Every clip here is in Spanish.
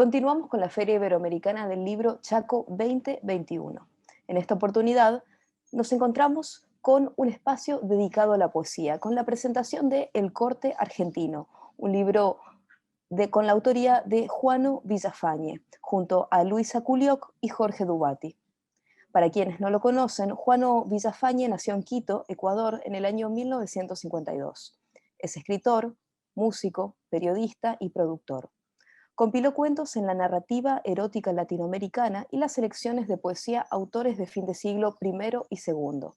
Continuamos con la Feria Iberoamericana del Libro Chaco 2021. En esta oportunidad nos encontramos con un espacio dedicado a la poesía, con la presentación de El Corte Argentino, un libro con la autoría de Juano Villafañe, junto a Luisa Culioc y Jorge Dubati. Para quienes no lo conocen, Juano Villafañe nació en Quito, Ecuador, en el año 1952. Es escritor, músico, periodista y productor. Compiló cuentos en la narrativa erótica latinoamericana y las selecciones de poesía autores de fin de siglo I y II.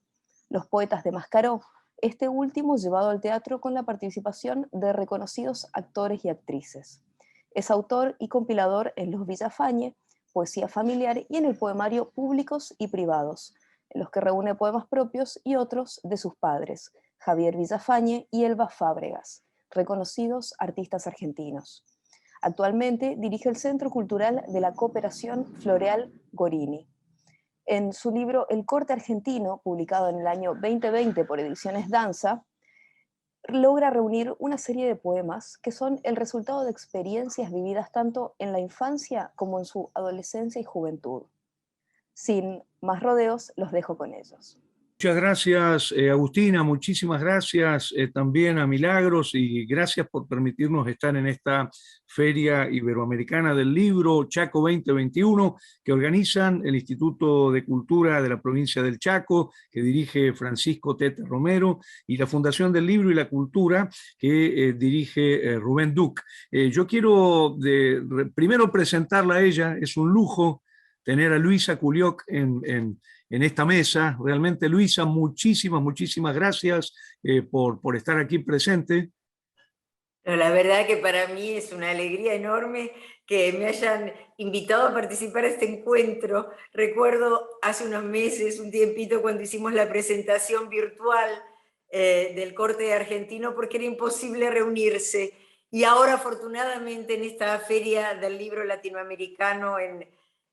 Los poetas de Mascaró, este último llevado al teatro con la participación de reconocidos actores y actrices. Es autor y compilador en Los Villafañe, Poesía Familiar y en el poemario Públicos y Privados, en los que reúne poemas propios y otros de sus padres, Javier Villafañe y Elba Fábregas, reconocidos artistas argentinos. Actualmente dirige el Centro Cultural de la Cooperación Floreal Gorini. En su libro El Corte Argentino, publicado en el año 2020 por Ediciones Danza, logra reunir una serie de poemas que son el resultado de experiencias vividas tanto en la infancia como en su adolescencia y juventud. Sin más rodeos, los dejo con ellos. Muchas gracias, Agustina, muchísimas gracias también a Milagros y gracias por permitirnos estar en esta Feria Iberoamericana del Libro Chaco 2021 que organizan el Instituto de Cultura de la provincia del Chaco, que dirige Francisco Tete Romero, y la Fundación del Libro y la Cultura, que dirige Rubén Duc. Yo quiero primero presentarla a ella, es un lujo tener a Luisa Culioc en esta mesa. Realmente, Luisa, muchísimas gracias por estar aquí presente. No, la verdad que para mí es una alegría enorme que me hayan invitado a participar de este encuentro. Recuerdo hace unos meses, un tiempito, cuando hicimos la presentación virtual del Corte Argentino, porque era imposible reunirse. Y ahora, afortunadamente, en esta Feria del Libro Latinoamericano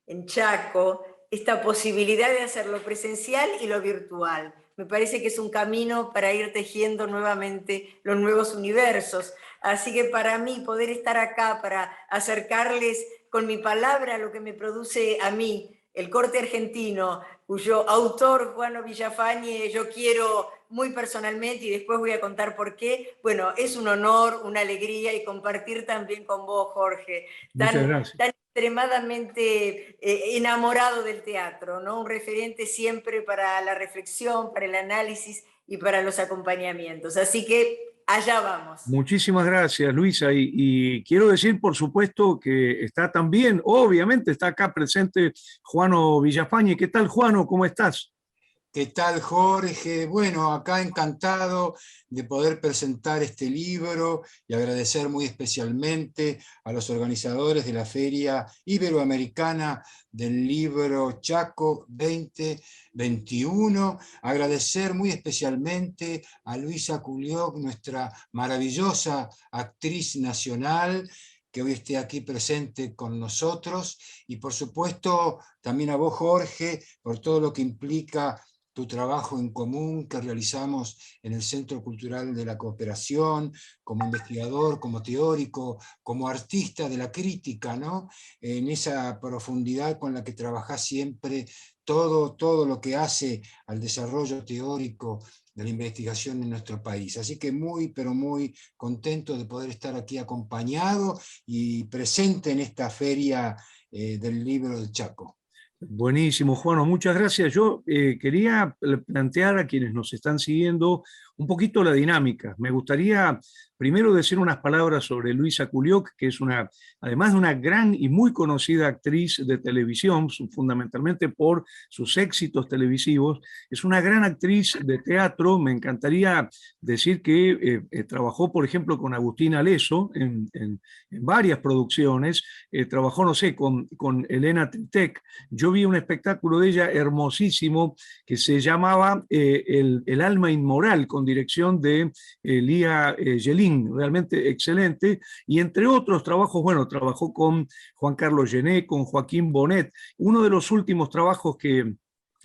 en Chaco, esta posibilidad de hacerlo presencial y lo virtual. Me parece que es un camino para ir tejiendo nuevamente los nuevos universos. Así que para mí poder estar acá para acercarles con mi palabra lo que me produce a mí, el Corte Argentino, cuyo autor, Juano Villafañe, yo quiero muy personalmente y después voy a contar por qué. Bueno, es un honor, una alegría y compartir también con vos, Jorge. Muchas gracias. Tan extremadamente enamorado del teatro, ¿no? Un referente siempre para la reflexión, para el análisis y para los acompañamientos. Así que allá vamos. Muchísimas gracias, Luisa. Y quiero decir, por supuesto, que está también, obviamente, está acá presente Juano Villafañe. ¿Qué tal, Juano? ¿Cómo estás? ¿Qué tal, Jorge? Bueno, acá encantado de poder presentar este libro y agradecer muy especialmente a los organizadores de la Feria Iberoamericana del Libro Chaco 2021. Agradecer muy especialmente a Luisa Culioc, nuestra maravillosa actriz nacional, que hoy esté aquí presente con nosotros, y por supuesto también a vos, Jorge, por todo lo que implica tu trabajo en común que realizamos en el Centro Cultural de la Cooperación, como investigador, como teórico, como artista de la crítica, ¿no? En esa profundidad con la que trabajás siempre todo lo que hace al desarrollo teórico de la investigación en nuestro país. Así que muy, pero muy contento de poder estar aquí acompañado y presente en esta feria del Libro del Chaco. Buenísimo, Juano, muchas gracias. Yo quería plantear a quienes nos están siguiendo un poquito la dinámica. Me gustaría primero decir unas palabras sobre Luisa Culioc, que es además de una gran y muy conocida actriz de televisión, fundamentalmente por sus éxitos televisivos, es una gran actriz de teatro. Me encantaría decir que trabajó, por ejemplo, con Agustín Aleso en varias producciones, trabajó, no sé, con Elena Tritec. Yo vi un espectáculo de ella hermosísimo que se llamaba El alma inmoral, con dirección de Lía Yelin, realmente excelente, y entre otros trabajos, bueno, trabajó con Juan Carlos Gené, con Joaquín Bonet. Uno de los últimos trabajos que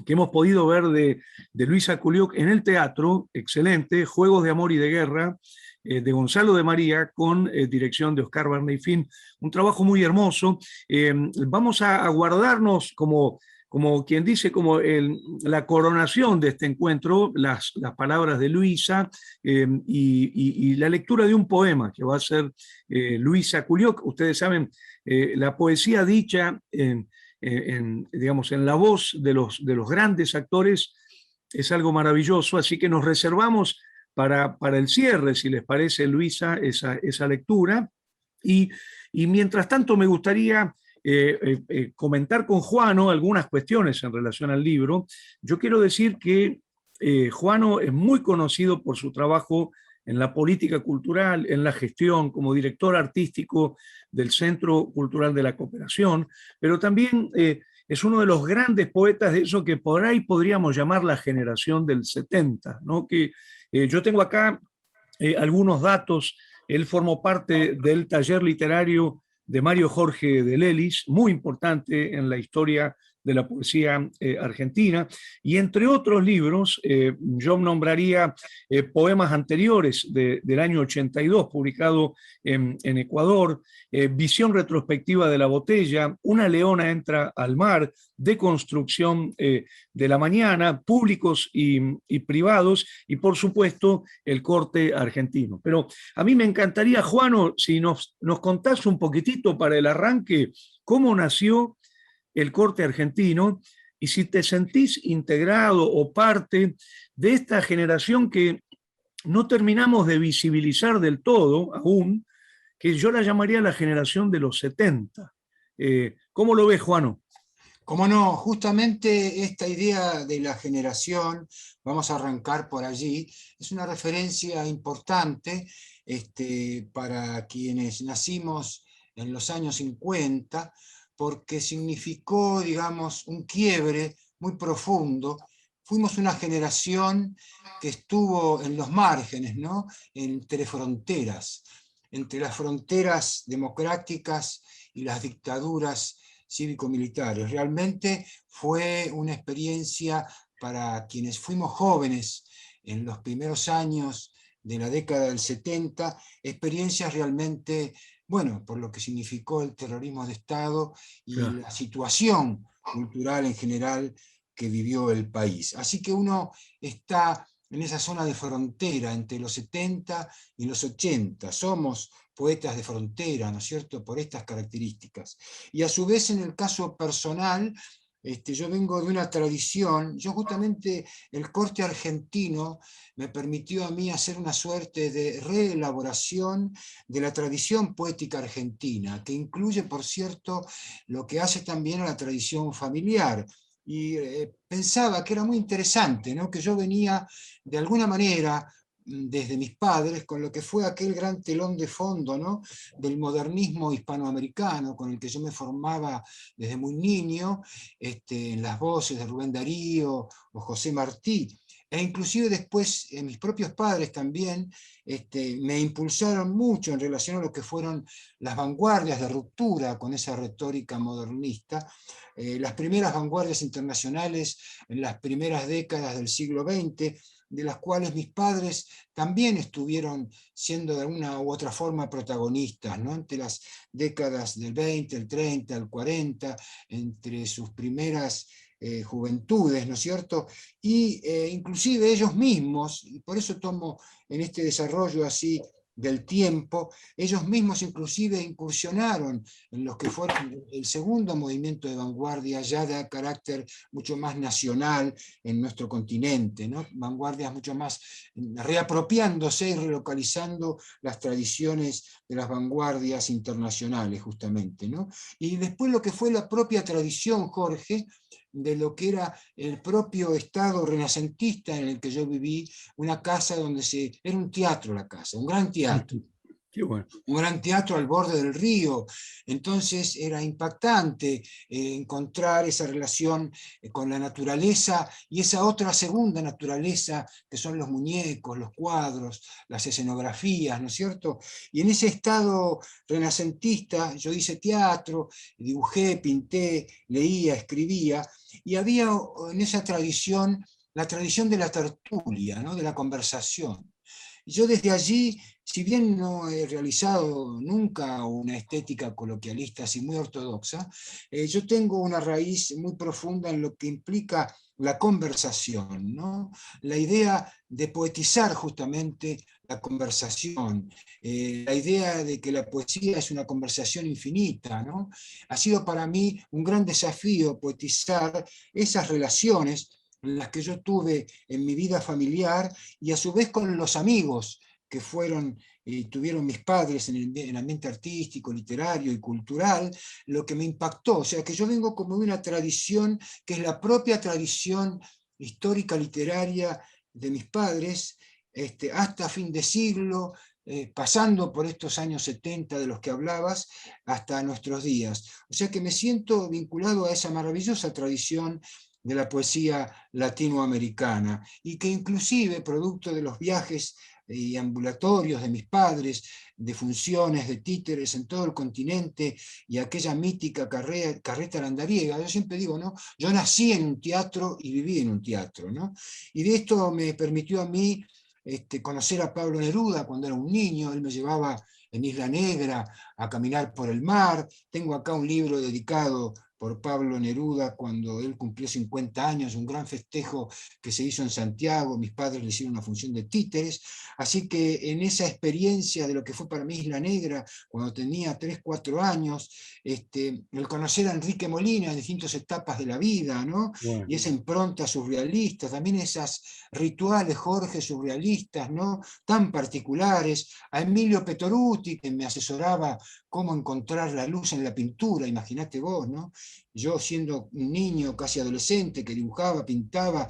hemos podido ver de Luisa Culioc en el teatro, excelente, Juegos de Amor y de Guerra, de Gonzalo de María, con dirección de Oscar Barney-Finn, un trabajo muy hermoso. Vamos a guardarnos como quien dice, como la coronación de este encuentro, las palabras de Luisa y la lectura de un poema que va a ser Luisa Culiocq. Ustedes saben, la poesía dicha digamos, en la voz de los grandes actores es algo maravilloso, así que nos reservamos para el cierre, si les parece, Luisa, esa lectura. Y mientras tanto me gustaría comentar con Juano algunas cuestiones en relación al libro. Yo quiero decir que Juano es muy conocido por su trabajo en la política cultural, en la gestión, como director artístico del Centro Cultural de la Cooperación, pero también es uno de los grandes poetas de eso que por ahí podríamos llamar la generación del 70, ¿no? Que yo tengo acá algunos datos. Él formó parte del taller literario de Mario Jorge de Lelis, muy importante en la historia de la poesía argentina, y entre otros libros, yo nombraría poemas anteriores del año 82, publicado en Ecuador, Visión retrospectiva de la botella, Una leona entra al mar, Deconstrucción de la mañana, públicos y privados, y por supuesto el corte argentino. Pero a mí me encantaría, Juano, si nos contás un poquitito para el arranque, cómo nació el corte argentino y si te sentís integrado o parte de esta generación que no terminamos de visibilizar del todo aún, que yo la llamaría la generación de los 70. ¿Cómo lo ves, Juano? Como no, justamente esta idea de la generación, vamos a arrancar por allí, es una referencia importante para quienes nacimos en los años 50, porque significó, digamos, un quiebre muy profundo. Fuimos una generación que estuvo en los márgenes, ¿no? Entre fronteras, entre las fronteras democráticas y las dictaduras cívico-militares. Realmente fue una experiencia para quienes fuimos jóvenes en los primeros años de la década del 70, experiencias realmente, bueno, por lo que significó el terrorismo de Estado y la situación cultural en general que vivió el país. Así que uno está en esa zona de frontera entre los 70 y los 80. Somos poetas de frontera, ¿no es cierto?, por estas características. Y a su vez, en el caso personal, yo vengo de una tradición, yo justamente el corte argentino me permitió a mí hacer una suerte de reelaboración de la tradición poética argentina, que incluye, por cierto, lo que hace también a la tradición familiar. Y pensaba que era muy interesante, ¿no?, que yo venía de alguna manera desde mis padres, con lo que fue aquel gran telón de fondo, ¿no?, del modernismo hispanoamericano, con el que yo me formaba desde muy niño, en las voces de Rubén Darío o José Martí, e inclusive después mis propios padres también me impulsaron mucho en relación a lo que fueron las vanguardias de ruptura con esa retórica modernista, las primeras vanguardias internacionales en las primeras décadas del siglo XX, de las cuales mis padres también estuvieron siendo de una u otra forma protagonistas, ¿no?, entre las décadas del 20, el 30, el 40, entre sus primeras juventudes, ¿no es cierto? Y inclusive ellos mismos, y por eso tomo en este desarrollo así del tiempo, ellos mismos inclusive incursionaron en lo que fue el segundo movimiento de vanguardia, ya de carácter mucho más nacional en nuestro continente, ¿no?, vanguardias mucho más reapropiándose y relocalizando las tradiciones de las vanguardias internacionales, justamente, ¿no? Y después lo que fue la propia tradición, Jorge, de lo que era el propio estado renacentista en el que yo viví, una casa donde era un teatro la casa, un gran teatro. Qué bueno. Un gran teatro al borde del río, entonces era impactante encontrar esa relación con la naturaleza y esa otra segunda naturaleza que son los muñecos, los cuadros, las escenografías, ¿no es cierto? Y en ese estado renacentista yo hice teatro, dibujé, pinté, leía, escribía, y había en esa tradición la tradición de la tertulia, ¿no?, de la conversación. Yo desde allí, si bien no he realizado nunca una estética coloquialista así muy ortodoxa, yo tengo una raíz muy profunda en lo que implica la conversación, ¿no? La idea de poetizar justamente la conversación, la idea de que la poesía es una conversación infinita, ¿no? Ha sido para mí un gran desafío poetizar esas relaciones en las que yo tuve en mi vida familiar y a su vez con los amigos que fueron y tuvieron mis padres en el ambiente artístico, literario y cultural, lo que me impactó. O sea, que yo vengo como de una tradición que es la propia tradición histórica literaria de mis padres, hasta fin de siglo, pasando por estos años 70 de los que hablabas, hasta nuestros días. O sea que me siento vinculado a esa maravillosa tradición de la poesía latinoamericana, y que inclusive, producto de los viajes y ambulatorios de mis padres, de funciones de títeres en todo el continente, y aquella mítica carreta landariega, yo siempre digo, ¿no? Yo nací en un teatro y viví en un teatro, ¿no? Y de esto me permitió a mí conocer a Pablo Neruda cuando era un niño. Él me llevaba en Isla Negra a caminar por el mar. Tengo acá un libro dedicado por Pablo Neruda cuando él cumplió 50 años, un gran festejo que se hizo en Santiago. Mis padres le hicieron una función de títeres, así que en esa experiencia de lo que fue para mí Isla Negra, cuando tenía 3, 4 años, el conocer a Enrique Molina en distintas etapas de la vida, ¿no? Bueno. Y esa impronta surrealista, también esas rituales, Jorge, surrealistas, ¿no? Tan particulares, a Emilio Petoruti, que me asesoraba cómo encontrar la luz en la pintura, imagínate vos, ¿no? Yo siendo un niño, casi adolescente, que dibujaba, pintaba,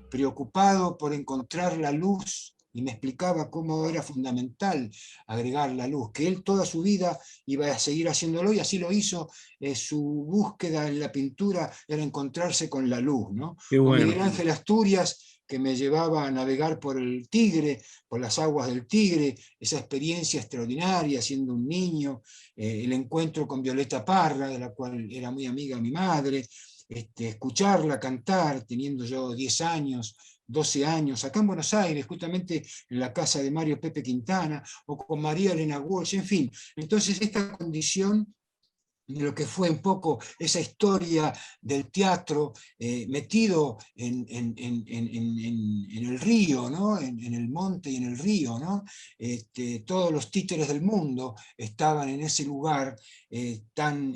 preocupado por encontrar la luz, y me explicaba cómo era fundamental agregar la luz, que él toda su vida iba a seguir haciéndolo, y así lo hizo. Su búsqueda en la pintura era encontrarse con la luz, ¿no? Qué O bueno. Miguel Ángel Asturias, que me llevaba a navegar por el Tigre, por las aguas del Tigre, esa experiencia extraordinaria siendo un niño, el encuentro con Violeta Parra, de la cual era muy amiga mi madre, escucharla cantar teniendo yo 10 años, 12 años, acá en Buenos Aires, justamente en la casa de Mario Pepe Quintana, o con María Elena Walsh, en fin. Entonces esta condición de lo que fue un poco esa historia del teatro metido en el río, ¿no? En el monte y en el río, ¿no? Todos los títeres del mundo estaban en ese lugar tan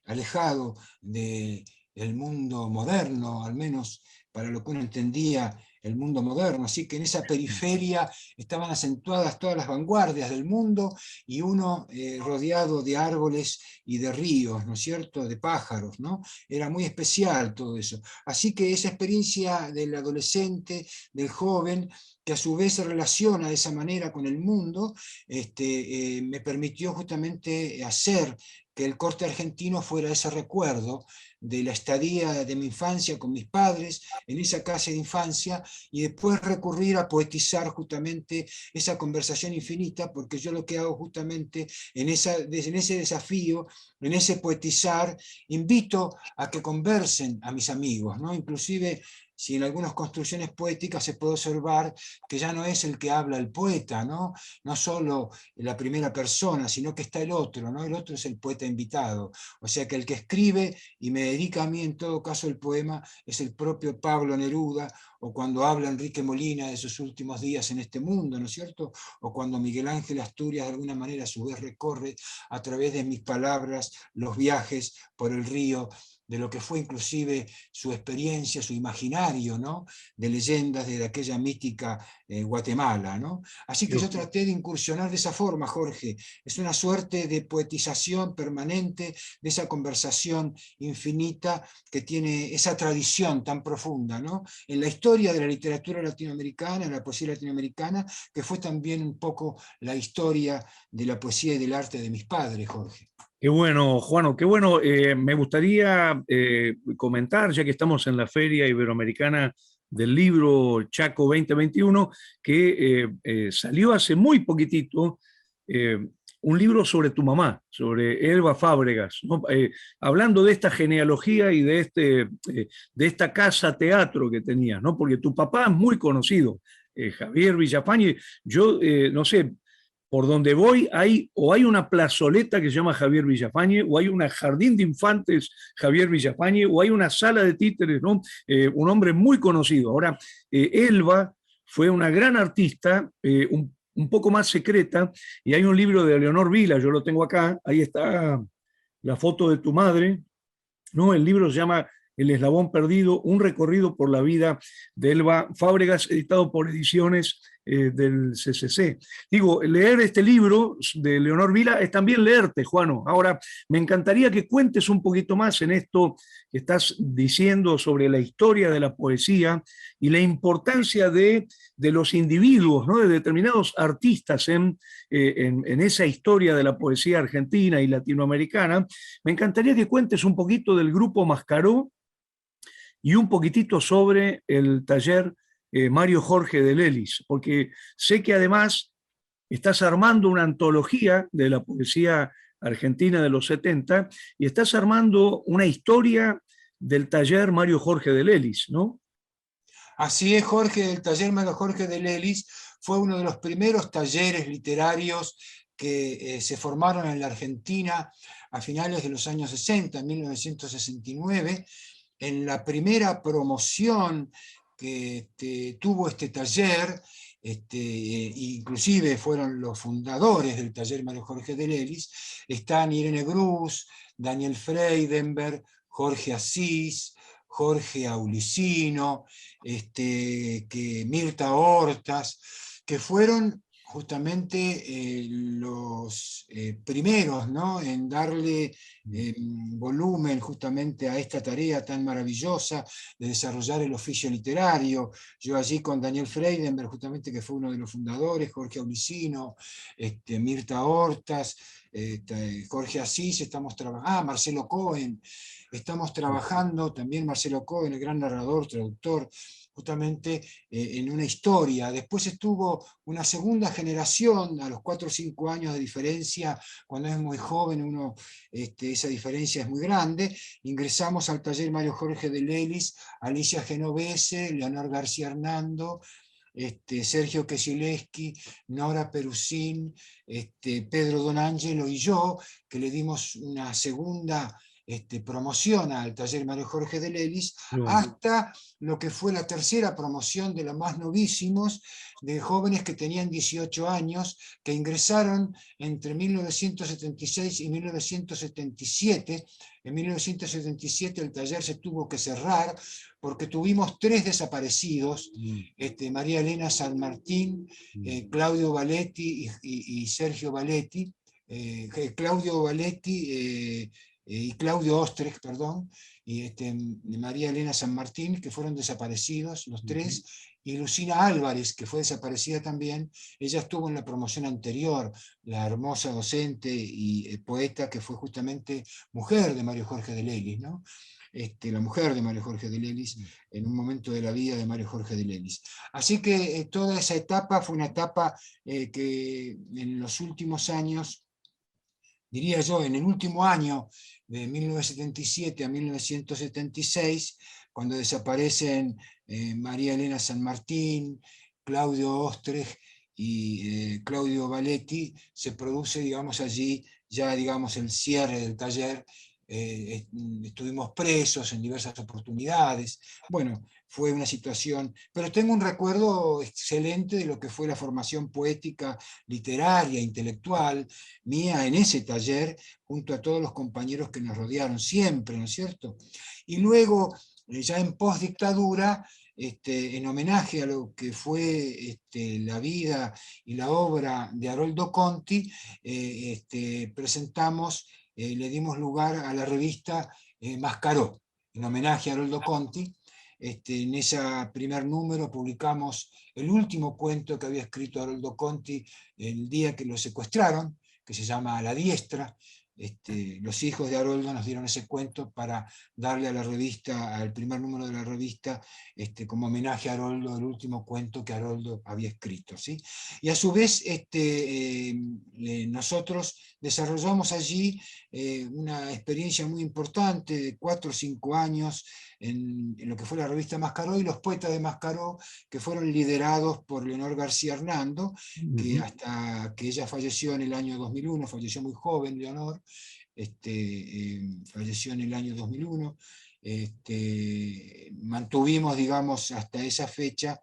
alejado del mundo moderno, al menos para lo que uno entendía el mundo moderno. Así que en esa periferia estaban acentuadas todas las vanguardias del mundo, y uno rodeado de árboles y de ríos, ¿no es cierto?, de pájaros, ¿no? Era muy especial todo eso. Así que esa experiencia del adolescente, del joven, que a su vez se relaciona de esa manera con el mundo, me permitió justamente hacer que el corte argentino fuera ese recuerdo de la estadía de mi infancia con mis padres, en esa casa de infancia, y después recurrir a poetizar justamente esa conversación infinita, porque yo lo que hago justamente en ese desafío, en ese poetizar, invito a que conversen a mis amigos, ¿no? Inclusive, si en algunas construcciones poéticas se puede observar que ya no es el que habla el poeta, ¿no? No solo la primera persona, sino que está el otro, ¿no? El otro es el poeta invitado. O sea que el que escribe y me dedica a mí en todo caso el poema es el propio Pablo Neruda, o cuando habla Enrique Molina de sus últimos días en este mundo, ¿no es cierto? O cuando Miguel Ángel Asturias de alguna manera a su vez recorre a través de mis palabras los viajes por el río, de lo que fue inclusive su experiencia, su imaginario, ¿no? De leyendas de aquella mítica Guatemala, ¿no? Así que yo traté de incursionar de esa forma, Jorge. Es una suerte de poetización permanente de esa conversación infinita que tiene esa tradición tan profunda, ¿no? En la historia de la literatura latinoamericana, en la poesía latinoamericana, que fue también un poco la historia de la poesía y del arte de mis padres, Jorge. Qué bueno, Juano, qué bueno. Me gustaría comentar, ya que estamos en la Feria Iberoamericana del Libro Chaco 2021, que salió hace muy poquitito un libro sobre tu mamá, sobre Elba Fábregas, ¿no? Hablando de esta genealogía y de esta casa teatro que tenías, ¿no? Porque tu papá es muy conocido Javier Villafañe. Yo no sé, por donde voy hay una plazoleta que se llama Javier Villafañe, o hay un jardín de infantes Javier Villafañe, o hay una sala de títeres, ¿no? Un hombre muy conocido. Ahora, Elba fue una gran artista, un poco más secreta, y hay un libro de Leonor Vila, yo lo tengo acá, ahí está la foto de tu madre, ¿no? El libro se llama El eslabón perdido, un recorrido por la vida de Elba Fábregas, editado por Ediciones del CCC. Digo, leer este libro de Leonor Vila es también leerte, Juano. Ahora, me encantaría que cuentes un poquito más en esto que estás diciendo sobre la historia de la poesía y la importancia de los individuos, ¿no? De determinados artistas en esa historia de la poesía argentina y latinoamericana. Me encantaría que cuentes un poquito del grupo Mascaró y un poquitito sobre el taller Mario Jorge de Lelis, porque sé que además estás armando una antología de la poesía argentina de los 70 y estás armando una historia del taller Mario Jorge de Lelis, ¿no? Así es, Jorge, el taller Mario Jorge de Lelis fue uno de los primeros talleres literarios que se formaron en la Argentina a finales de los años 60, en 1969. En la primera promoción que tuvo este taller, inclusive fueron los fundadores del taller Mario Jorge de Lelis, están Irene Grus, Daniel Freidenberg, Jorge Asís, Jorge Aulicino, que Mirta Hortas, que fueron justamente los primeros, ¿no?, en darle volumen justamente a esta tarea tan maravillosa de desarrollar el oficio literario. Yo allí con Daniel Freidenberg, justamente, que fue uno de los fundadores, Jorge Aulicino, Mirta Hortas, Jorge Asís, estamos trabajando, Marcelo Cohen, estamos trabajando también, Marcelo Cohen, el gran narrador, traductor, justamente en una historia. Después estuvo una segunda generación, a los 4 o 5 años de diferencia, cuando es muy joven, esa diferencia es muy grande. Ingresamos al taller Mario Jorge de Lelis, Alicia Genovese, Leonor García Hernando, Sergio Kesileski, Nora Perusín, Pedro Donangelo y yo, que le dimos una segunda promoción al taller Mario Jorge de Lelis, hasta lo que fue la tercera promoción de los más novísimos, de jóvenes que tenían 18 años, que ingresaron entre 1976 y 1977. En 1977 el taller se tuvo que cerrar porque tuvimos 3 desaparecidos, María Elena San Martín, Claudio Valetti y Sergio Valetti, Claudio Valetti y Claudio Ostrecht, perdón, y María Elena San Martín, que fueron desaparecidos los 3, y Lucina Álvarez, que fue desaparecida también. Ella estuvo en la promoción anterior, la hermosa docente y poeta que fue justamente mujer de Mario Jorge de Lelis, ¿no? La mujer de Mario Jorge de Lelis, en un momento de la vida de Mario Jorge de Lelis. Así que toda esa etapa fue una etapa que en los últimos años, diría yo, en el último año, de 1977 a 1976, cuando desaparecen María Elena San Martín, Claudio Ostrecht y Claudio Valetti, se produce, digamos, allí ya, digamos, el cierre del taller. Estuvimos presos en diversas oportunidades. Bueno, fue una situación, pero tengo un recuerdo excelente de lo que fue la formación poética, literaria, intelectual mía en ese taller, junto a todos los compañeros que nos rodearon siempre, ¿no es cierto? Y luego, ya en postdictadura, en homenaje a lo que fue la vida y la obra de Haroldo Conti, presentamos, le dimos lugar a la revista Mascaró, en homenaje a Haroldo Conti. En ese primer número publicamos el último cuento que había escrito Haroldo Conti el día que lo secuestraron, que se llama A la diestra, los hijos de Haroldo nos dieron ese cuento para darle a la revista, al primer número de la revista, como homenaje a Haroldo, el último cuento que Haroldo había escrito, ¿sí? Y a su vez nosotros desarrollamos allí una experiencia muy importante de 4 o 5 años en lo que fue la revista Mascaró y los poetas de Mascaró, que fueron liderados por Leonor García Hernando, que hasta que ella falleció en el año 2001, falleció muy joven Leonor, falleció en el año 2001, mantuvimos, digamos, hasta esa fecha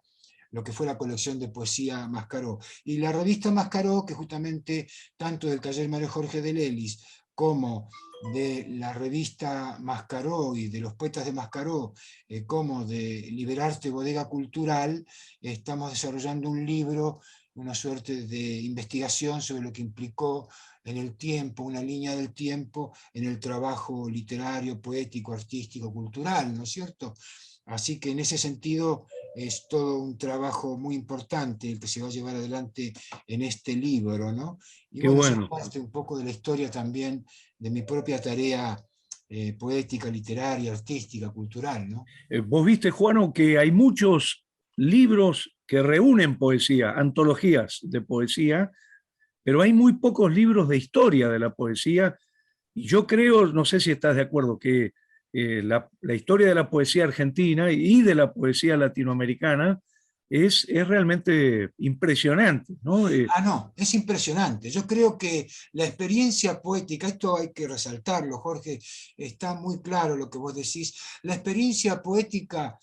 lo que fue la colección de poesía Mascaró. Y la revista Mascaró, que justamente tanto del taller Mario Jorge de Lelis como de la revista Mascaró y de los poetas de Mascaró, como de Liberarte Bodega Cultural, estamos desarrollando un libro, una suerte de investigación sobre lo que implicó en el tiempo, una línea del tiempo en el trabajo literario, poético, artístico, cultural, ¿no es cierto? Así que en ese sentido es todo un trabajo muy importante el que se va a llevar adelante en este libro, ¿no? Y Qué bueno, eso es bueno. parte un poco de la historia también de mi propia tarea poética, literaria, artística, cultural, ¿no? Vos viste, Juano, que hay muchos libros que reúnen poesía, antologías de poesía, pero hay muy pocos libros de historia de la poesía. Y yo creo, no sé si estás de acuerdo, que la historia de la poesía argentina y de la poesía latinoamericana es realmente impresionante, ¿no? No, es impresionante. Yo creo que la experiencia poética, esto hay que resaltarlo, Jorge, está muy claro lo que vos decís. La experiencia poética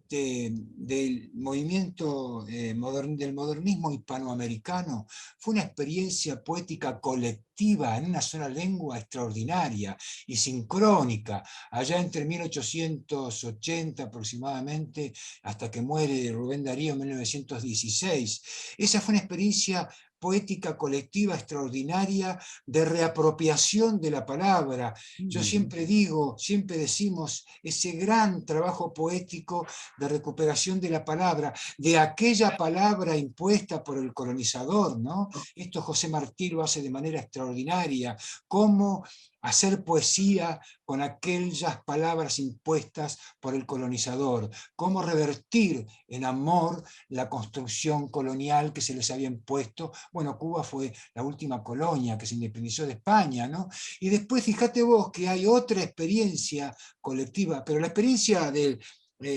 del movimiento del modernismo hispanoamericano fue una experiencia poética colectiva en una sola lengua extraordinaria y sincrónica, allá entre 1880 aproximadamente, hasta que muere Rubén Darío en 1916. Esa fue una experiencia poética colectiva extraordinaria de reapropiación de la palabra. Yo siempre digo, siempre decimos, ese gran trabajo poético de recuperación de la palabra, de aquella palabra impuesta por el colonizador, ¿no? Esto José Martí lo hace de manera extraordinaria, cómo hacer poesía con aquellas palabras impuestas por el colonizador, cómo revertir en amor la construcción colonial que se les había impuesto. Bueno, Cuba fue la última colonia que se independizó de España, ¿no? Y después fíjate vos que hay otra experiencia colectiva, pero la experiencia del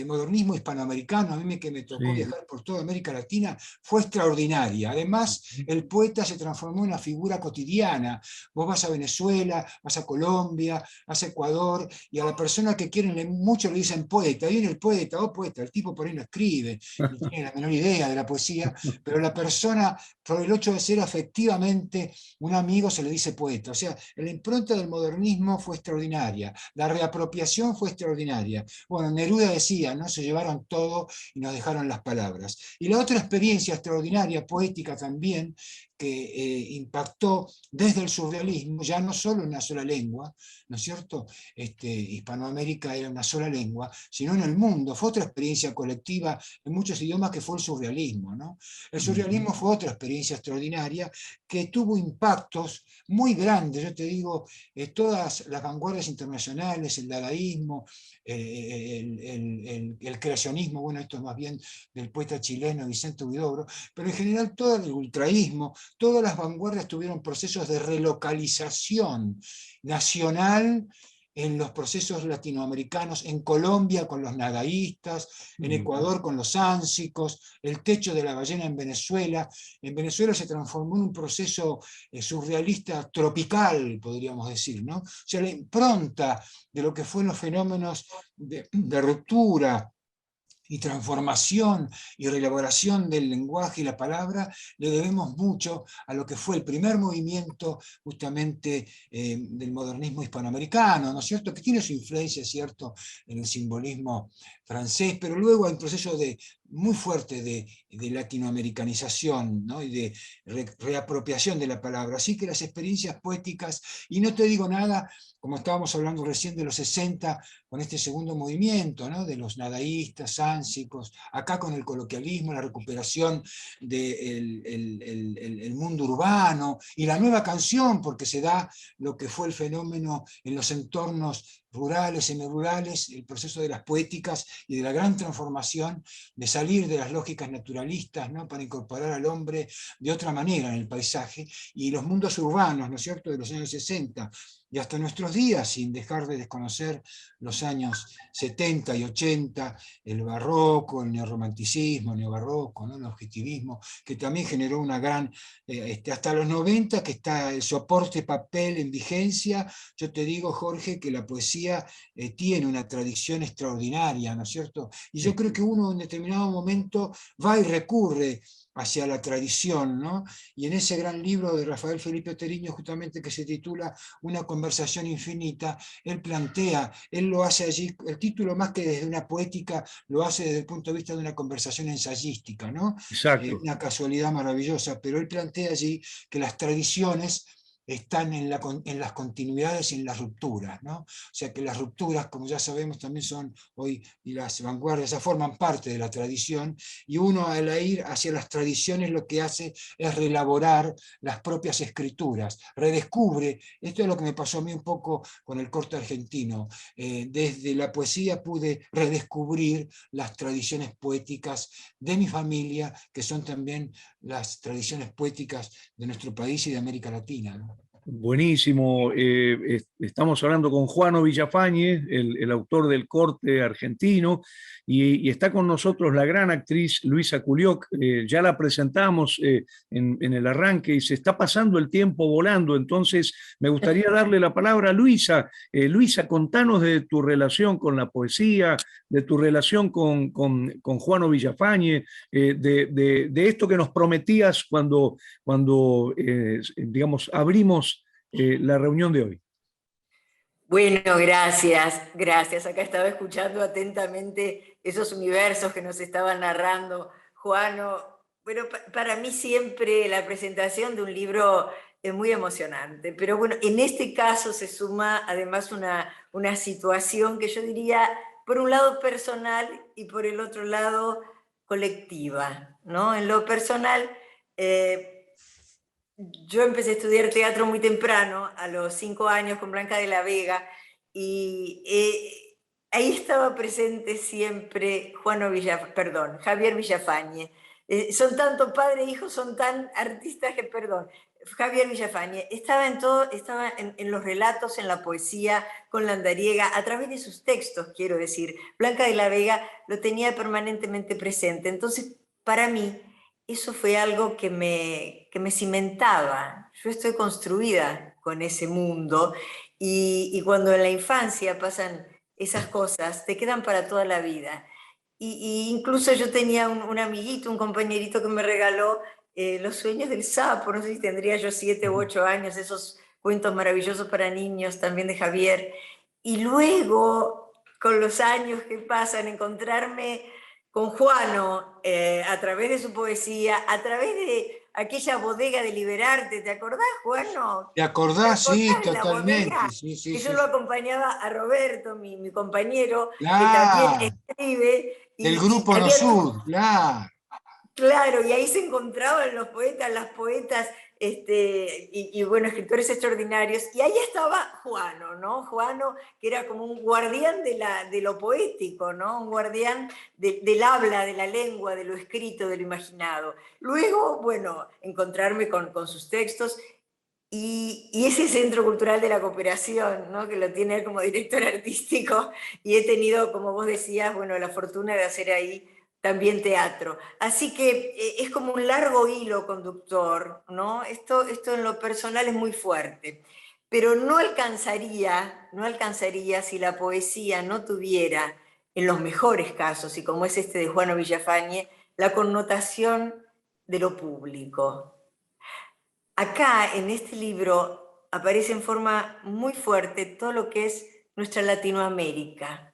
modernismo hispanoamericano, a mí que me tocó viajar por toda América Latina, fue extraordinaria. Además, el poeta se transformó en una figura cotidiana. Vos vas a Venezuela, vas a Colombia, vas a Ecuador, y a la persona que quieren mucho le dicen poeta. Viene el poeta, oh poeta, el tipo por ahí no escribe, ni tiene la menor idea de la poesía, pero la persona, por el hecho de ser afectivamente un amigo, se le dice poeta. O sea, la impronta del modernismo fue extraordinaria, la reapropiación fue extraordinaria. Bueno, Neruda decía, ¿no? Se llevaron todo y nos dejaron las palabras. Y la otra experiencia extraordinaria, poética también, que impactó desde el surrealismo, ya no solo en una sola lengua, ¿no es cierto? Hispanoamérica era una sola lengua, sino en el mundo. Fue otra experiencia colectiva en muchos idiomas que fue el surrealismo, ¿no? El surrealismo fue otra experiencia extraordinaria que tuvo impactos muy grandes. Yo te digo, todas las vanguardias internacionales, el dadaísmo, el creacionismo, bueno, esto es más bien del poeta chileno Vicente Huidobro, pero en general todo el ultraísmo, todas las vanguardias tuvieron procesos de relocalización nacional en los procesos latinoamericanos, en Colombia con los nadaístas, en Ecuador con los ánsicos, el techo de la ballena en Venezuela. En Venezuela se transformó en un proceso surrealista tropical, podríamos decir, ¿no? O sea, la impronta de lo que fueron los fenómenos de ruptura y transformación y reelaboración del lenguaje y la palabra, le debemos mucho a lo que fue el primer movimiento justamente del modernismo hispanoamericano, ¿no es cierto?, que tiene su influencia, ¿cierto?, en el simbolismo francés, pero luego hay un proceso muy fuerte de latinoamericanización, ¿no?, y de reapropiación de la palabra. Así que las experiencias poéticas, y no te digo nada, como estábamos hablando recién de los 60, con este segundo movimiento, ¿no?, de los nadaístas, villancicos, acá con el coloquialismo, la recuperación del el mundo urbano, y la nueva canción, porque se da lo que fue el fenómeno en los entornos rurales, semirurales, el proceso de las poéticas y de la gran transformación de salir de las lógicas naturalistas, ¿no?, para incorporar al hombre de otra manera en el paisaje, y los mundos urbanos, ¿no es cierto?, de los años 60, y hasta nuestros días, sin dejar de desconocer los años 70 y 80, el barroco, el neorromanticismo, el neobarroco, ¿no?, el objetivismo, que también generó una gran, hasta los 90, que está el soporte papel en vigencia. Yo te digo, Jorge, que la poesía tiene una tradición extraordinaria, ¿no es cierto? Y yo creo que uno en determinado momento va y recurre hacia la tradición, ¿no? Y en ese gran libro de Rafael Felipe Oteriño, justamente, que se titula Una conversación infinita, él plantea, él lo hace allí, el título más que desde una poética, lo hace desde el punto de vista de una conversación ensayística, ¿no? Exacto. Una casualidad maravillosa, pero él plantea allí que las tradiciones están en las continuidades y en las rupturas, ¿no? O sea que las rupturas, como ya sabemos, también son hoy, y las vanguardias ya forman parte de la tradición, y uno al ir hacia las tradiciones lo que hace es reelaborar las propias escrituras, redescubre. Esto es lo que me pasó a mí un poco con el corte argentino. Desde la poesía pude redescubrir las tradiciones poéticas de mi familia, que son también las tradiciones poéticas de nuestro país y de América Latina, ¿no? Buenísimo. Estamos hablando con Juano Villafañe, el autor del corte argentino, y está con nosotros la gran actriz Luisa Culioc. Ya la presentamos en el arranque y se está pasando el tiempo volando, entonces me gustaría darle la palabra a Luisa. Luisa, contanos de tu relación con la poesía, de tu relación con Juano Villafañe, de esto que nos prometías cuando digamos, abrimos la reunión de hoy. Bueno, gracias, gracias. Acá estaba escuchando atentamente esos universos que nos estaban narrando Juano. Bueno, para mí siempre la presentación de un libro es muy emocionante, pero bueno, en este caso se suma además una situación que yo diría, por un lado personal y por el otro lado colectiva, ¿no? En lo personal, yo empecé a estudiar teatro muy temprano, a los 5 años, con Blanca de la Vega, y ahí estaba presente siempre Javier Villafañe. Son tanto padre e hijo, son tan artistas que, perdón, Javier Villafañe estaba en los relatos, en la poesía, con Landariega, a través de sus textos, quiero decir. Blanca de la Vega lo tenía permanentemente presente. Entonces, para mí, eso fue algo que me cimentaba. Yo estoy construida con ese mundo, y cuando en la infancia pasan esas cosas, te quedan para toda la vida. Y incluso yo tenía un amiguito, un compañerito que me regaló Los sueños del sapo, no sé si tendría yo 7 u 8 años, esos cuentos maravillosos para niños también de Javier. Y luego, con los años que pasan, encontrarme con Juano a través de su poesía, a través de aquella bodega de Liberarte, ¿te acordás, Juano? ¿Te ¿Te acordás? Sí, acordás de la totalmente. bodega? Sí, sí, Que yo sí. lo acompañaba a Roberto, mi compañero, que también Claro, escribe, del y grupo No había Sud, claro. claro, y ahí se encontraban los poetas, las poetas, y bueno, escritores extraordinarios, y ahí estaba Juano, ¿no? Juano, que era como un guardián de lo poético, ¿no? Un guardián del habla, de la lengua, de lo escrito, de lo imaginado. Luego, bueno, encontrarme con sus textos, y ese Centro Cultural de la Cooperación, ¿no?, que lo tiene él como director artístico, y he tenido, como vos decías, bueno, la fortuna de hacer ahí también teatro. Así que es como un largo hilo conductor, ¿no? Esto en lo personal es muy fuerte, pero no alcanzaría si la poesía no tuviera, en los mejores casos, y como es este de Juano Villafañe, la connotación de lo público. Acá, en este libro, aparece en forma muy fuerte todo lo que es nuestra Latinoamérica.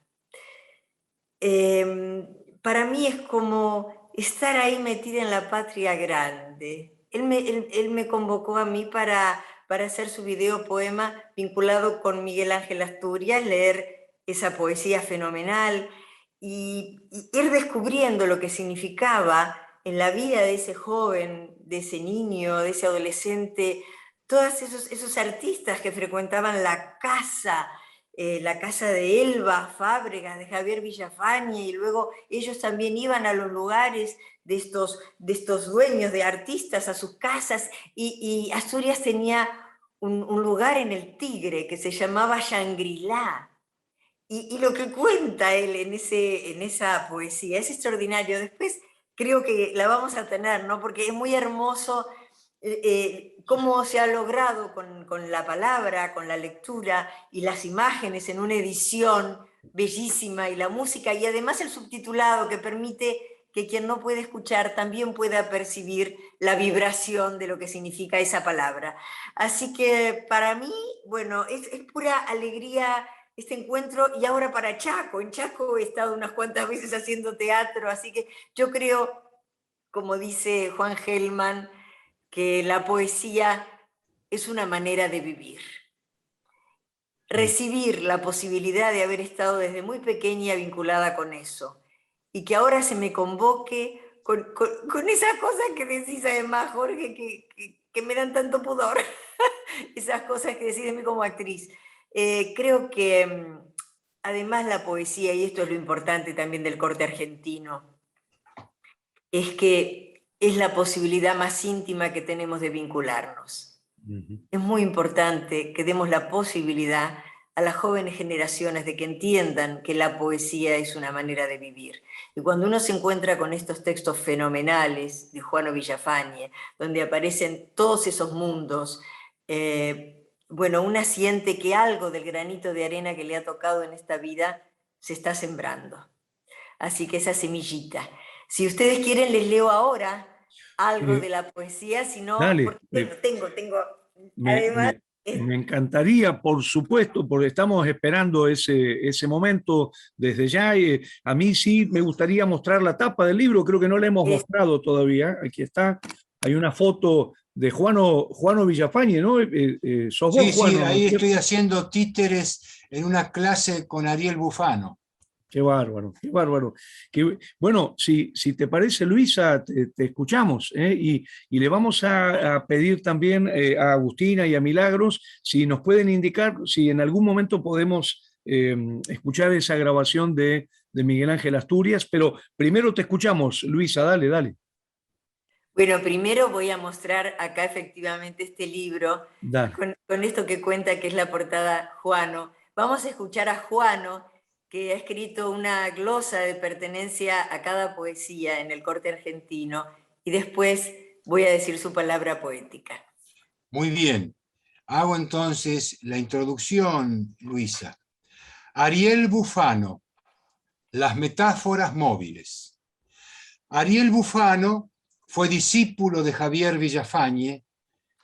Para mí es como estar ahí metida en la patria grande. Él me convocó a mí para hacer su video poema vinculado con Miguel Ángel Asturias, leer esa poesía fenomenal, y ir descubriendo lo que significaba en la vida de ese joven, de ese niño, de ese adolescente, todos esos artistas que frecuentaban la casa de Elba Fábregas, de Javier Villafañe, y luego ellos también iban a los lugares de estos dueños, de artistas, a sus casas, y Asturias tenía un lugar en el Tigre que se llamaba Shangri-La. Y lo que cuenta él en esa poesía es extraordinario. Después creo que la vamos a tener, ¿no? Porque es muy hermoso cómo se ha logrado con la palabra, con la lectura y las imágenes en una edición bellísima, y la música, y además el subtitulado que permite que quien no puede escuchar también pueda percibir la vibración de lo que significa esa palabra. Así que para mí, bueno, es pura alegría este encuentro. Y ahora para Chaco. En Chaco he estado unas cuantas veces haciendo teatro, así que yo creo, como dice Juan Gelman, que la poesía es una manera de vivir. Recibir la posibilidad de haber estado desde muy pequeña vinculada con eso, y que ahora se me convoque con esas cosas que decís además, Jorge, que me dan tanto pudor, esas cosas que decís de mí como actriz. Creo que además la poesía, y esto es lo importante también del corte argentino, es que es la posibilidad más íntima que tenemos de vincularnos. Es muy importante que demos la posibilidad a las jóvenes generaciones de que entiendan que la poesía es una manera de vivir. Y cuando uno se encuentra con estos textos fenomenales de Juano Villafañe, donde aparecen todos esos mundos, bueno, una siente que algo del granito de arena que le ha tocado en esta vida se está sembrando. Así que esa semillita. Si ustedes quieren, les leo ahora algo de la poesía, si no, Dale, porque tengo, me, además... me- me encantaría, por supuesto, porque estamos esperando ese momento desde ya. A mí sí me gustaría mostrar la tapa del libro, creo que no la hemos mostrado todavía. Aquí está, hay una foto de Juano Villafañe, ¿no? ¿Sos vos, Sí, sí, Juano, no es ahí cierto? estoy haciendo títeres en una clase con Ariel Bufano. Qué bárbaro, qué bárbaro. Bueno, si te parece, Luisa, te escuchamos, ¿eh? Y le vamos a pedir también a Agustina y a Milagros si nos pueden indicar si en algún momento podemos escuchar esa grabación de Miguel Ángel Asturias, pero primero te escuchamos, Luisa, dale, dale. Bueno, primero voy a mostrar acá efectivamente este libro, Dale. con esto que cuenta que es la portada Juano. Vamos a escuchar a Juano, que ha escrito una glosa de pertenencia a cada poesía en el corte argentino, y después voy a decir su palabra poética. Muy bien. Hago entonces la introducción, Luisa. Ariel Bufano, las metáforas móviles. Ariel Bufano fue discípulo de Javier Villafañe.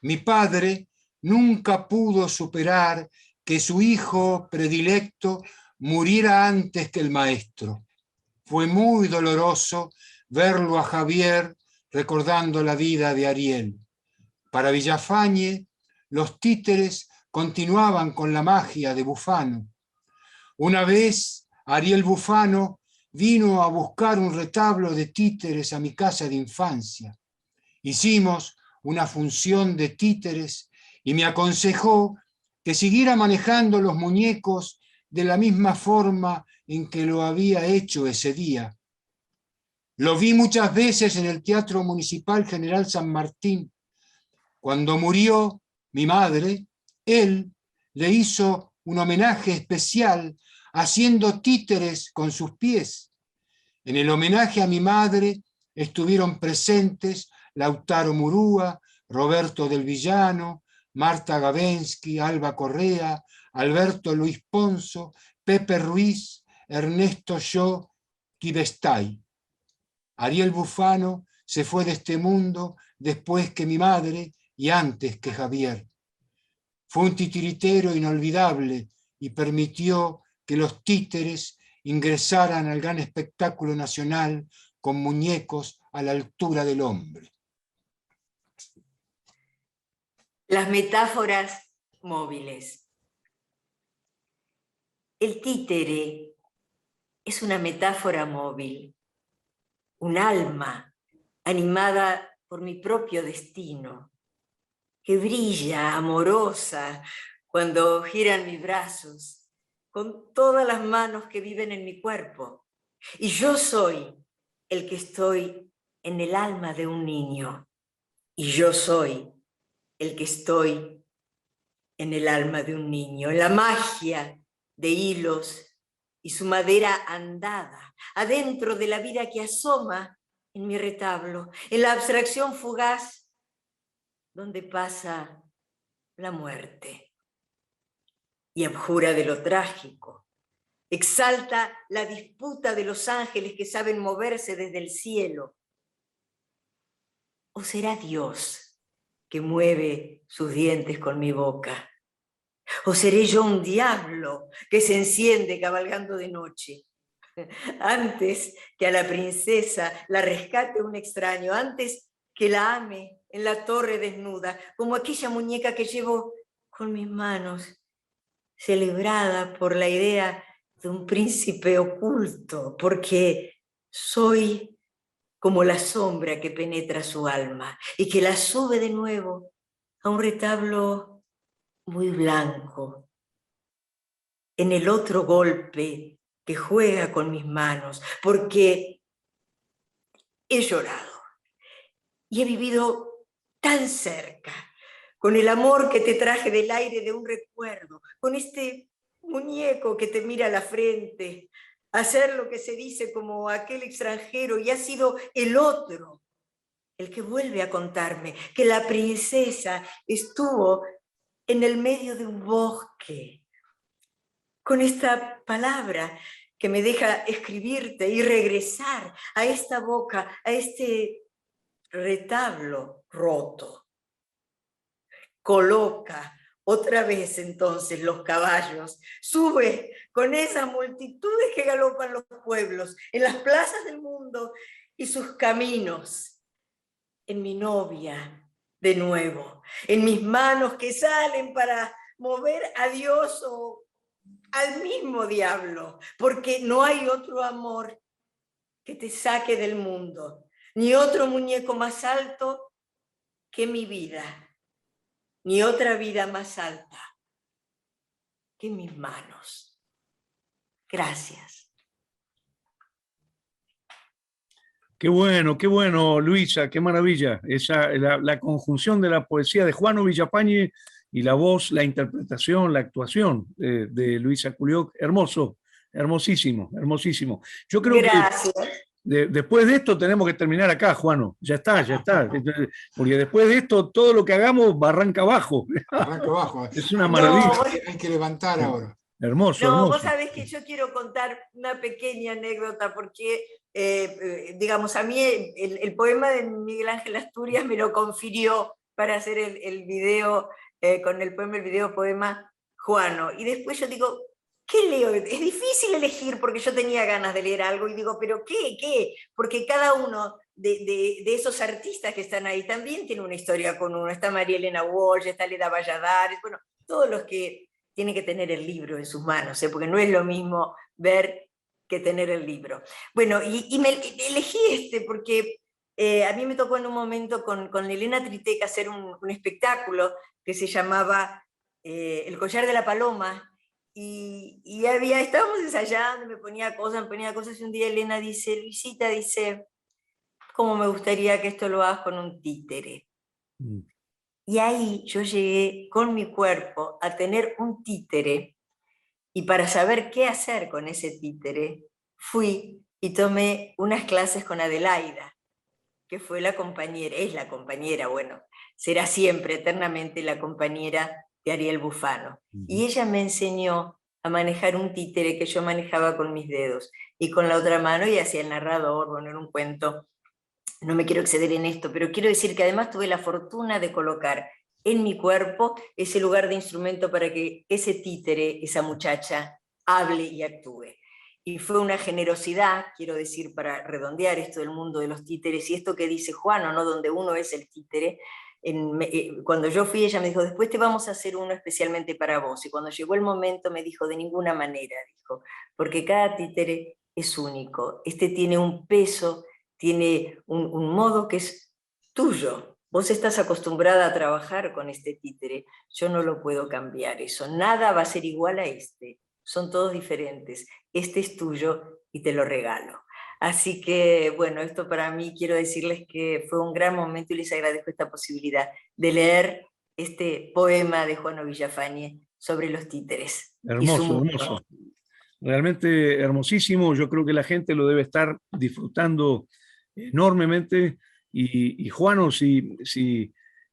Mi padre nunca pudo superar que su hijo predilecto muriera antes que el maestro. Fue muy doloroso verlo a Javier recordando la vida de Ariel. Para Villafañe, los títeres continuaban con la magia de Bufano. Una vez, Ariel Bufano vino a buscar un retablo de títeres a mi casa de infancia. Hicimos una función de títeres y me aconsejó que siguiera manejando los muñecos de la misma forma en que lo había hecho ese día. Lo vi muchas veces en el Teatro Municipal General San Martín. Cuando murió mi madre, él le hizo un homenaje especial haciendo títeres con sus pies. En el homenaje a mi madre estuvieron presentes Lautaro Murúa, Roberto del Villano, Marta Gavensky, Alba Correa, Alberto Luis Ponzo, Pepe Ruiz, Ernesto Yo Quibestay. Ariel Bufano se fue de este mundo después que mi madre y antes que Javier. Fue un titiritero inolvidable y permitió que los títeres ingresaran al gran espectáculo nacional con muñecos a la altura del hombre. Las metáforas móviles. El títere es una metáfora móvil, un alma animada por mi propio destino, que brilla amorosa cuando giran mis brazos, con todas las manos que viven en mi cuerpo. Y yo soy el que estoy en el alma de un niño, y yo soy el que estoy en el alma de un niño, en la magia de hilos y su madera andada, adentro de la vida que asoma en mi retablo, en la abstracción fugaz donde pasa la muerte y abjura de lo trágico. Exalta la disputa de los ángeles que saben moverse desde el cielo. ¿O será Dios que mueve sus dientes con mi boca? ¿O seré yo un diablo que se enciende cabalgando de noche? Antes que a la princesa la rescate un extraño, antes que la ame en la torre desnuda, como aquella muñeca que llevo con mis manos, celebrada por la idea de un príncipe oculto, porque soy como la sombra que penetra su alma y que la sube de nuevo a un retablo muy blanco. En el otro golpe que juega con mis manos, porque he llorado y he vivido tan cerca, con el amor que te traje del aire de un recuerdo, con este muñeco que te mira a la frente, hacer lo que se dice como aquel extranjero, y ha sido el otro el que vuelve a contarme que la princesa estuvo en el medio de un bosque, con esta palabra que me deja escribirte y regresar a esta boca, a este retablo roto. Coloca otra vez entonces los caballos, sube con esas multitudes que galopan los pueblos, en las plazas del mundo y sus caminos, en mi novia de nuevo, en mis manos que salen para mover a Dios o al mismo diablo, porque no hay otro amor que te saque del mundo, ni otro muñeco más alto que mi vida, ni otra vida más alta que mis manos. Gracias. Qué bueno, Luisa, qué maravilla. La conjunción de la poesía de Juano Villafañe y la voz, la interpretación, la actuación de Luisa Culió, hermoso, hermosísimo, hermosísimo. Yo creo Gracias. que después de esto tenemos que terminar acá, Juano. Ya está. Porque después de esto, todo lo que hagamos arranca abajo. Arranca abajo. Es una maravilla. No, hay que levantar ahora. Hermoso, no, hermoso. Vos sabés que yo quiero contar una pequeña anécdota, porque, digamos, a mí el poema de Miguel Ángel Asturias me lo confirió para hacer el video, con el poema, el video poema Juano. Y después yo digo, ¿qué leo? Es difícil elegir porque yo tenía ganas de leer algo y digo, ¿pero qué? Porque cada uno de esos artistas que están ahí también tiene una historia con uno. Está María Elena Walsh, está Leda Valladares, bueno, todos los que tienen que tener el libro en sus manos, porque no es lo mismo ver que tener el libro. Bueno, y elegí porque a mí me tocó en un momento con Elena Triteca hacer un espectáculo que se llamaba El collar de la paloma, y estábamos ensayando, me ponía cosas, y un día Elena dice, Luisita, dice, ¿cómo me gustaría que esto lo hagas con un títere? Y ahí yo llegué con mi cuerpo a tener un títere, y para saber qué hacer con ese títere, fui y tomé unas clases con Adelaida, que fue la compañera, es la compañera, bueno, será siempre, eternamente la compañera de Ariel Bufano. Y ella me enseñó a manejar un títere que yo manejaba con mis dedos, y con la otra mano, y hacía el narrador, bueno, era un cuento. No me quiero exceder en esto, pero quiero decir que además tuve la fortuna de colocar en mi cuerpo ese lugar de instrumento para que ese títere, esa muchacha, hable y actúe. Y fue una generosidad, quiero decir, para redondear esto del mundo de los títeres, y esto que dice Juano, ¿no? Donde uno es el títere. Cuando yo fui, ella me dijo, después te vamos a hacer uno especialmente para vos. Y cuando llegó el momento me dijo, de ninguna manera, dijo, porque cada títere es único, este tiene un peso, tiene un modo que es tuyo. Vos estás acostumbrada a trabajar con este títere, yo no lo puedo cambiar eso, nada va a ser igual a este, son todos diferentes, este es tuyo y te lo regalo. Así que, bueno, esto para mí quiero decirles que fue un gran momento y les agradezco esta posibilidad de leer este poema de Juano Villafañe sobre los títeres. Hermoso, hermoso. Realmente hermosísimo. Yo creo que la gente lo debe estar disfrutando enormemente. Y Juano, si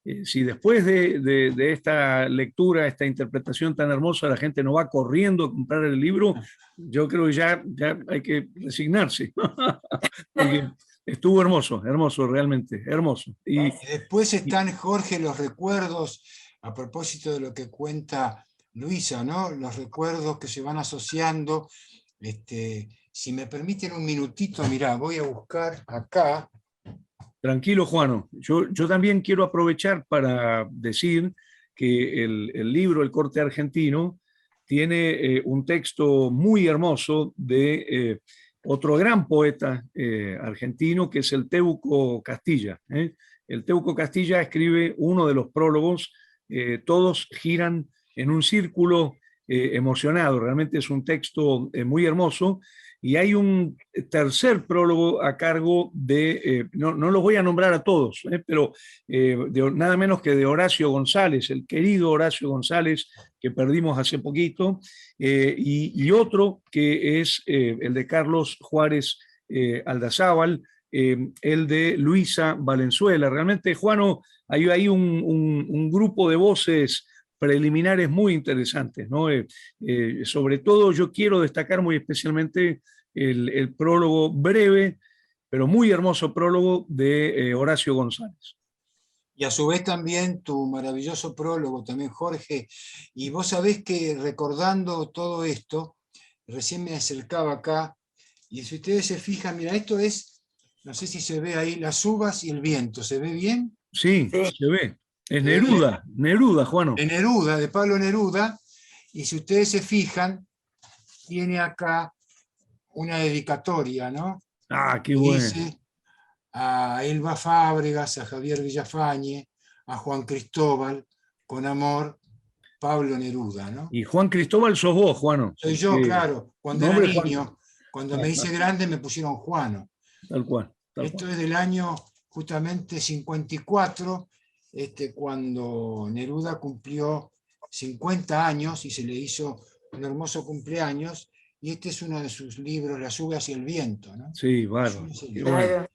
después de esta lectura, esta interpretación tan hermosa, la gente no va corriendo a comprar el libro, yo creo que ya hay que resignarse. Porque estuvo hermoso, hermoso, realmente, hermoso. Y después están, Jorge, los recuerdos, a propósito de lo que cuenta Luisa, ¿no? Los recuerdos que se van asociando. Si me permiten un minutito, mirá, voy a buscar acá. Tranquilo, Juano. Yo también quiero aprovechar para decir que el libro El corte argentino tiene un texto muy hermoso de otro gran poeta argentino, que es el Teuco Castilla. El Teuco Castilla escribe uno de los prólogos, todos giran en un círculo emocionado. Realmente es un texto muy hermoso. Y hay un tercer prólogo a cargo de, no los voy a nombrar a todos, pero nada menos que de Horacio González, el querido Horacio González, que perdimos hace poquito, y otro que es el de Carlos Juárez Aldazábal, el de Luisa Valenzuela. Realmente, Juano, hay un grupo de voces preliminares muy interesantes, ¿no? Sobre todo yo quiero destacar muy especialmente el prólogo breve, pero muy hermoso prólogo de Horacio González. Y a su vez también tu maravilloso prólogo, también Jorge. Y vos sabés que recordando todo esto, recién me acercaba acá, y si ustedes se fijan, mira, esto es, no sé si se ve ahí, Las uvas y el viento, ¿se ve bien? Sí, se ve. Es Neruda, Neruda, Juano. De Neruda, de Pablo Neruda, y si ustedes se fijan, tiene acá una dedicatoria, ¿no? Ah, qué bueno. Dice a Elba Fábregas, a Javier Villafañe, a Juan Cristóbal, con amor, Pablo Neruda, ¿no? Y Juan Cristóbal sos vos, Juano. Soy yo, claro. Cuando era niño, cuando me hice grande me pusieron Juano. Tal cual. Esto es del año justamente 54, cuando Neruda cumplió 50 años y se le hizo un hermoso cumpleaños, y este es uno de sus libros, Las uvas y el viento, ¿no? Sí, bárbaro. Bueno.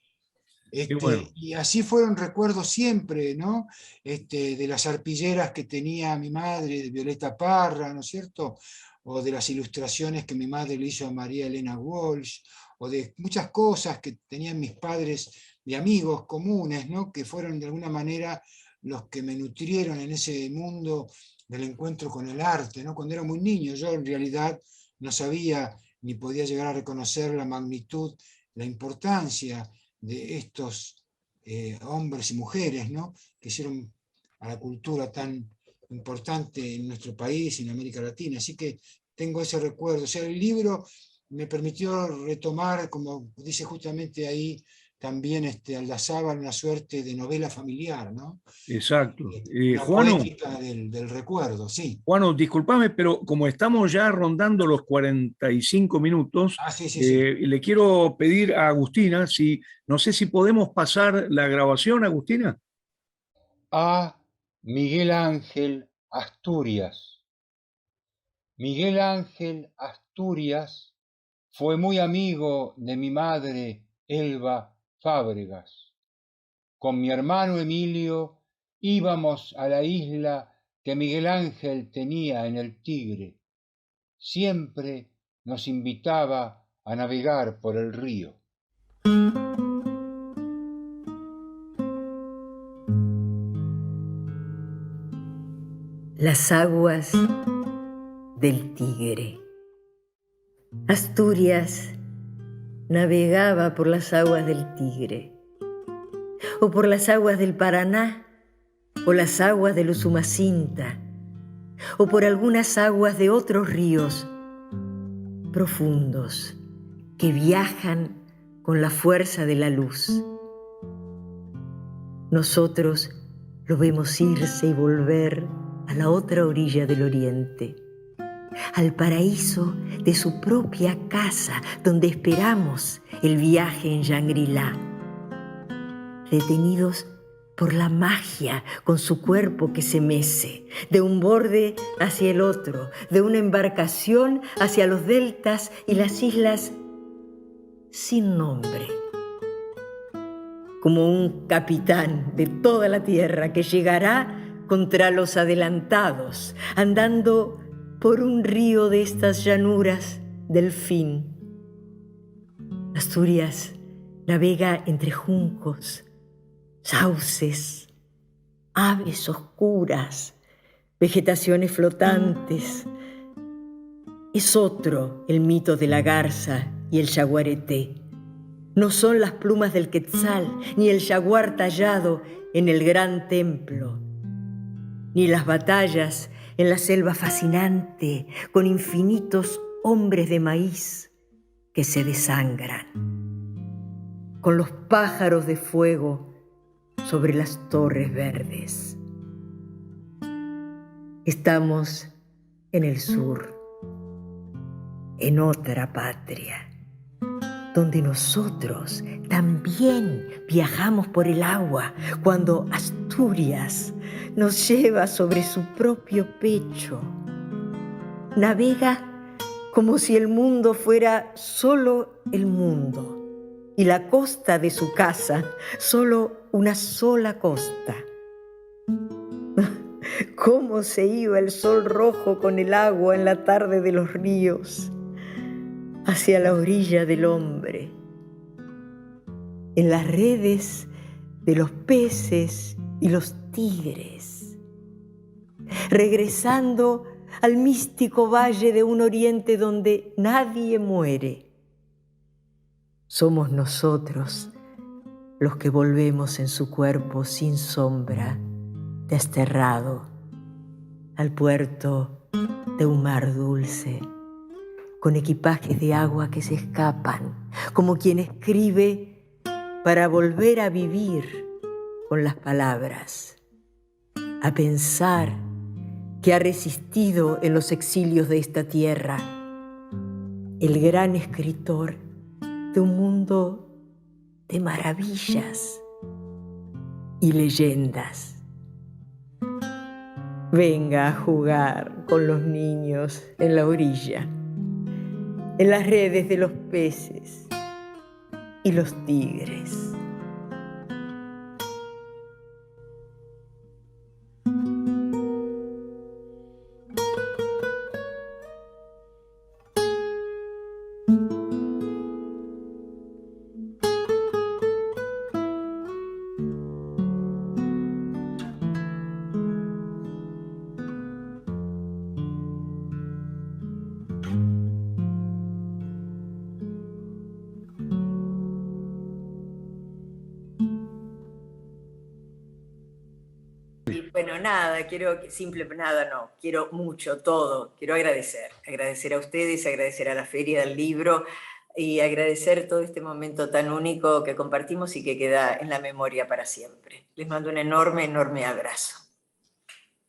Y así fueron recuerdos siempre, ¿no? De las arpilleras que tenía mi madre, de Violeta Parra, ¿no es cierto? O de las ilustraciones que mi madre le hizo a María Elena Walsh, o de muchas cosas que tenían mis padres de amigos comunes, ¿no? Que fueron de alguna manera los que me nutrieron en ese mundo del encuentro con el arte, ¿no? Cuando era muy niño, yo en realidad no sabía ni podía llegar a reconocer la magnitud, la importancia de estos hombres y mujeres, ¿no? Que hicieron a la cultura tan importante en nuestro país y en América Latina. Así que tengo ese recuerdo. O sea, el libro me permitió retomar, como dice justamente ahí, también Aldazábal, una suerte de novela familiar, ¿no? Exacto. La Juano, poética del recuerdo, sí. Juano, discúlpame, pero como estamos ya rondando los 45 minutos, sí. le quiero pedir a Agustina, no sé si podemos pasar la grabación, Agustina. A Miguel Ángel Asturias. Miguel Ángel Asturias fue muy amigo de mi madre Elba Fábregas. Con mi hermano Emilio íbamos a la isla que Miguel Ángel tenía en el Tigre. Siempre nos invitaba a navegar por el río. Las aguas del Tigre. Asturias navegaba por las aguas del Tigre, o por las aguas del Paraná, o las aguas del Usumacinta, o por algunas aguas de otros ríos profundos, que viajan con la fuerza de la luz. Nosotros lo vemos irse y volver a la otra orilla del oriente, al paraíso de su propia casa, donde esperamos el viaje en Shangri-La, retenidos por la magia con su cuerpo que se mece, de un borde hacia el otro, de una embarcación hacia los deltas y las islas sin nombre, como un capitán de toda la tierra que llegará contra los adelantados, andando por un río de estas llanuras del fin. Asturias navega entre juncos, sauces, aves oscuras, vegetaciones flotantes. Es otro el mito de la garza y el yaguareté. No son las plumas del quetzal, ni el jaguar tallado en el gran templo, ni las batallas en la selva fascinante con infinitos hombres de maíz que se desangran, con los pájaros de fuego sobre las torres verdes. Estamos en el sur, en otra patria, donde nosotros también viajamos por el agua cuando Asturias nos lleva sobre su propio pecho. Navega como si el mundo fuera solo el mundo y la costa de su casa solo una sola costa. Cómo se iba el sol rojo con el agua en la tarde de los ríos hacia la orilla del hombre, en las redes de los peces y los tigres, regresando al místico valle de un oriente donde nadie muere. Somos nosotros los que volvemos en su cuerpo sin sombra, desterrado al puerto de un mar dulce, con equipajes de agua que se escapan, como quien escribe para volver a vivir con las palabras, a pensar que ha resistido en los exilios de esta tierra, el gran escritor de un mundo de maravillas y leyendas. Venga a jugar con los niños en la orilla, en las redes de los peces y los tigres. Bueno, nada, quiero mucho, todo. Quiero agradecer a ustedes, agradecer a la Feria del Libro y agradecer todo este momento tan único que compartimos y que queda en la memoria para siempre. Les mando un enorme, enorme abrazo.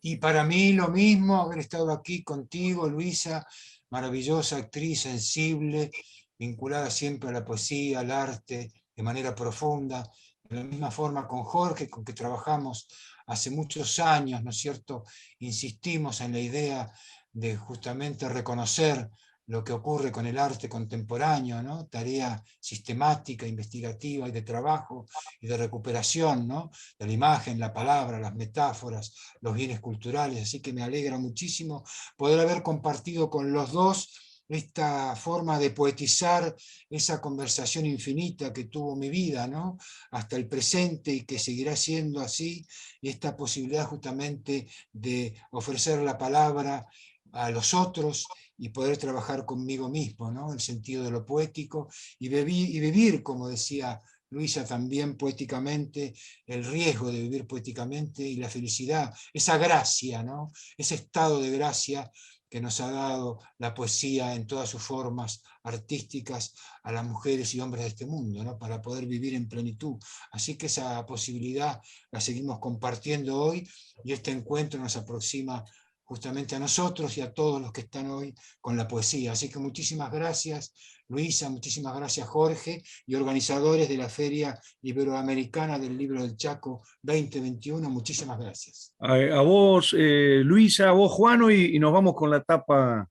Y para mí lo mismo, haber estado aquí contigo, Luisa, maravillosa actriz, sensible, vinculada siempre a la poesía, al arte, de manera profunda, de la misma forma con Jorge, con que trabajamos hace muchos años, ¿no es cierto? Insistimos en la idea de justamente reconocer lo que ocurre con el arte contemporáneo, ¿no? Tarea sistemática, investigativa y de trabajo y de recuperación, ¿no? De la imagen, la palabra, las metáforas, los bienes culturales, así que me alegra muchísimo poder haber compartido con los dos esta forma de poetizar esa conversación infinita que tuvo mi vida, ¿no? Hasta el presente y que seguirá siendo así, y esta posibilidad justamente de ofrecer la palabra a los otros y poder trabajar conmigo mismo, ¿no? El sentido de lo poético y vivir, como decía Luisa también poéticamente, el riesgo de vivir poéticamente y la felicidad, esa gracia, ¿no? Ese estado de gracia que nos ha dado la poesía en todas sus formas artísticas a las mujeres y hombres de este mundo, ¿no? Para poder vivir en plenitud. Así que esa posibilidad la seguimos compartiendo hoy, y este encuentro nos aproxima justamente a nosotros y a todos los que están hoy con la poesía. Así que muchísimas gracias, Luisa, muchísimas gracias, Jorge, y organizadores de la Feria Iberoamericana del Libro del Chaco 2021, muchísimas gracias. A vos, Luisa, a vos, Juano, y nos vamos con la tapa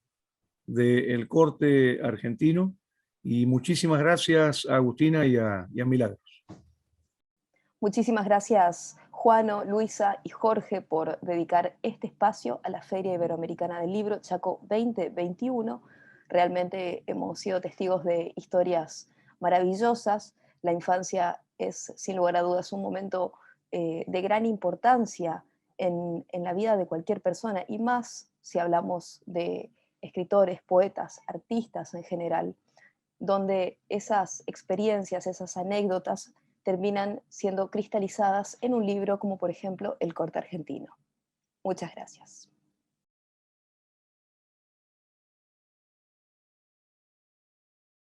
del corte argentino. Y muchísimas gracias a Agustina y a Milagros. Muchísimas gracias, Juano, Luisa y Jorge, por dedicar este espacio a la Feria Iberoamericana del Libro Chaco 2021. Realmente hemos sido testigos de historias maravillosas. La infancia es, sin lugar a dudas, un momento de gran importancia en la vida de cualquier persona, y más si hablamos de escritores, poetas, artistas en general, donde esas experiencias, esas anécdotas terminan siendo cristalizadas en un libro como por ejemplo El corte argentino. Muchas gracias.